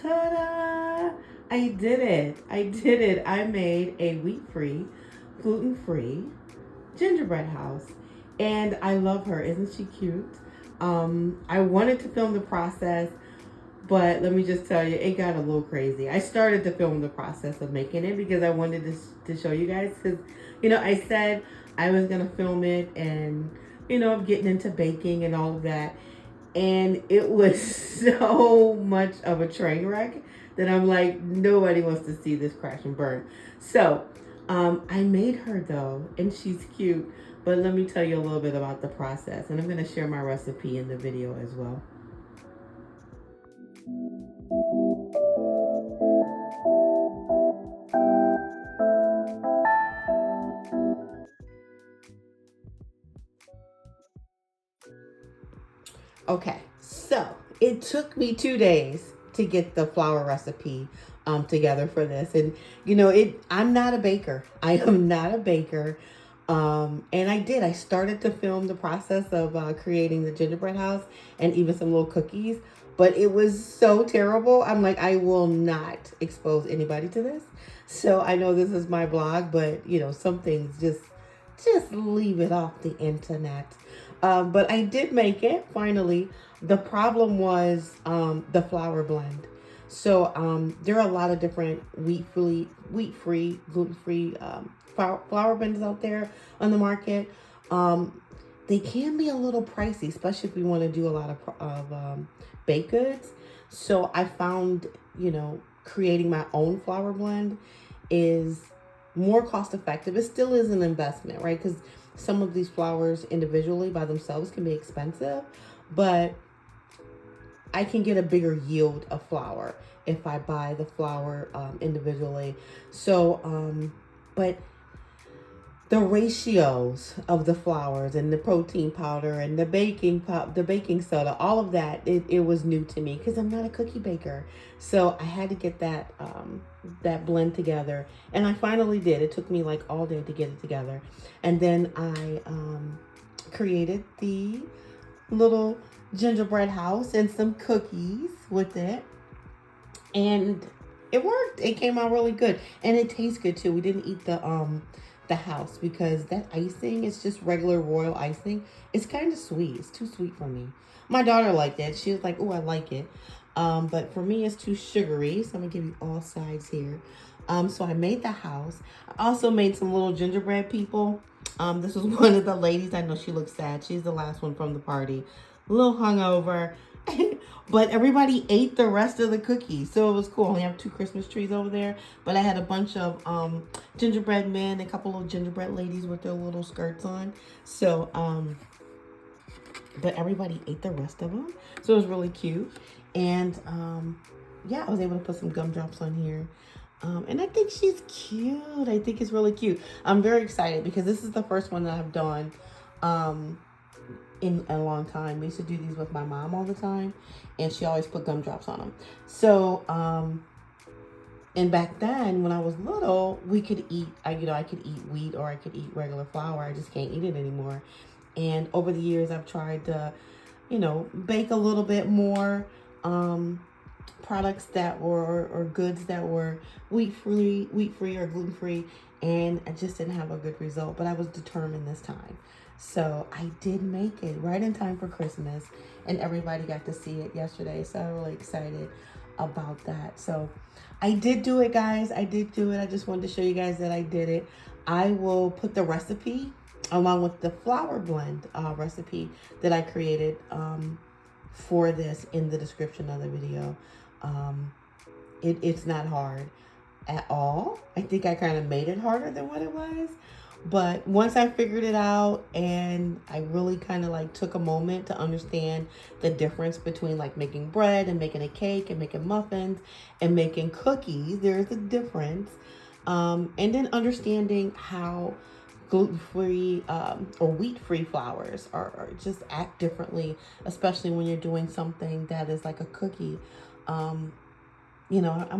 Ta-da! I did it. I did it. I made a wheat-free, gluten-free gingerbread house. And I love her. Isn't she cute? I wanted to film the process, but let me just tell you, it got a little crazy. I started to film the process of making it because I wanted to show you guys. Because, I said I was going to film it and, getting into baking and all of that. And it was so much of a train wreck that I'm like, nobody wants to see this crash and burn. So I made her though, and she's cute. But let me tell you a little bit about the process, and I'm going to share my recipe in the video as well. Okay, so it took me 2 days to get the flour recipe together for this. And I'm not a baker. I am not a baker. And I started to film the process of creating the gingerbread house and even some little cookies. But it was so terrible. I'm like, I will not expose anybody to this. So I know this is my blog, but some things just leave it off the internet. But I did make it finally. The problem was the flour blend. So there are a lot of different wheat-free, gluten-free flour blends out there on the market. They can be a little pricey, especially if we want to do a lot of baked goods. So I found, creating my own flour blend is more cost effective. It still is an investment, right? Because some of these flours individually by themselves can be expensive, but I can get a bigger yield of flour if I buy the flour individually. So, but the ratios of the flours and the protein powder and the baking soda, all of that, it was new to me because I'm not a cookie baker. So I had to get that that blend together, and I finally did. It took me like all day to get it together, and then I created the little gingerbread house and some cookies with it, and it worked. It came out really good, and it tastes good too. We didn't eat the house because that icing is just regular royal icing. It's kind of sweet. It's too sweet for me. My daughter liked it. She was like, "Oh, I like it." But for me, it's too sugary. So I'm gonna give you all sides here. So I made the house. I also made some little gingerbread people. This was one of the ladies. I know she looks sad. She's the last one from the party. A little hungover. But everybody ate the rest of the cookies. So it was cool. I only have 2 Christmas trees over there. But I had a bunch of gingerbread men, a couple of gingerbread ladies with their little skirts on. So, but everybody ate the rest of them. So it was really cute. And yeah, I was able to put some gumdrops on here. And I think she's cute. I think it's really cute. I'm very excited because this is the first one that I've done in a long time. We used to do these with my mom all the time, and she always put gumdrops on them. So, and back then when I was little, we could eat, I could eat wheat or I could eat regular flour. I just can't eat it anymore. And over the years, I've tried to, bake a little bit more products that were, or goods that were wheat-free or gluten-free, and I just didn't have a good result, but I was determined this time. So I did make it right in time for Christmas, and everybody got to see it yesterday. So I'm really excited about that. So I did do it, guys. I did do it. I just wanted to show you guys that I did it. I will put the recipe along with the flour blend recipe that I created for this in the description of the video. It's not hard at all. I think I kind of made it harder than what it was. But once I figured it out, and I really kind of like took a moment to understand the difference between like making bread and making a cake and making muffins and making cookies, there's a difference. And then understanding how gluten-free or wheat-free flours are just act differently, especially when you're doing something that is like a cookie. I'm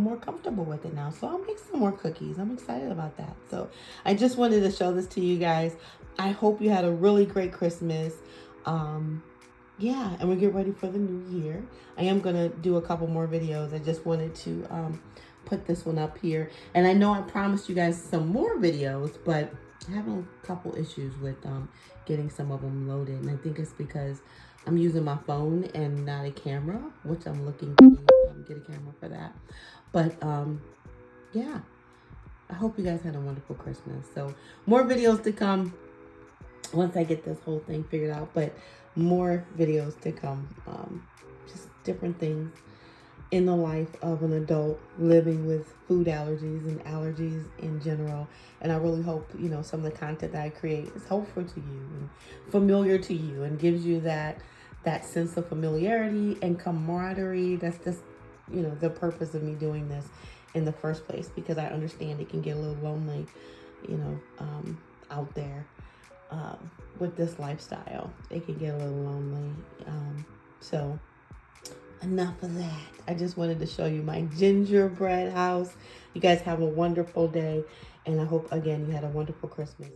more comfortable with it now. So I'll make some more cookies. I'm excited about that. So I just wanted to show this to you guys. I hope you had a really great Christmas. yeah, and we get ready for the new year. I am gonna do a couple more videos. I just wanted to put this one up here, and I know I promised you guys some more videos, but I'm having a couple issues with getting some of them loaded, and I think it's because I'm using my phone and not a camera, which I'm looking to get a camera for that. But yeah, I hope you guys had a wonderful Christmas. So more videos to come once I get this whole thing figured out, but more videos to come. Just different things in the life of an adult living with food allergies and allergies in general. And I really hope, you know, some of the content that I create is helpful to you and familiar to you and gives you that sense of familiarity and camaraderie. That's just, you know, the purpose of me doing this in the first place, because I understand it can get a little lonely, you know, out there with this lifestyle. It can get a little lonely. So enough of that. I just wanted to show you my gingerbread house. You guys have a wonderful day, and I hope again you had a wonderful Christmas.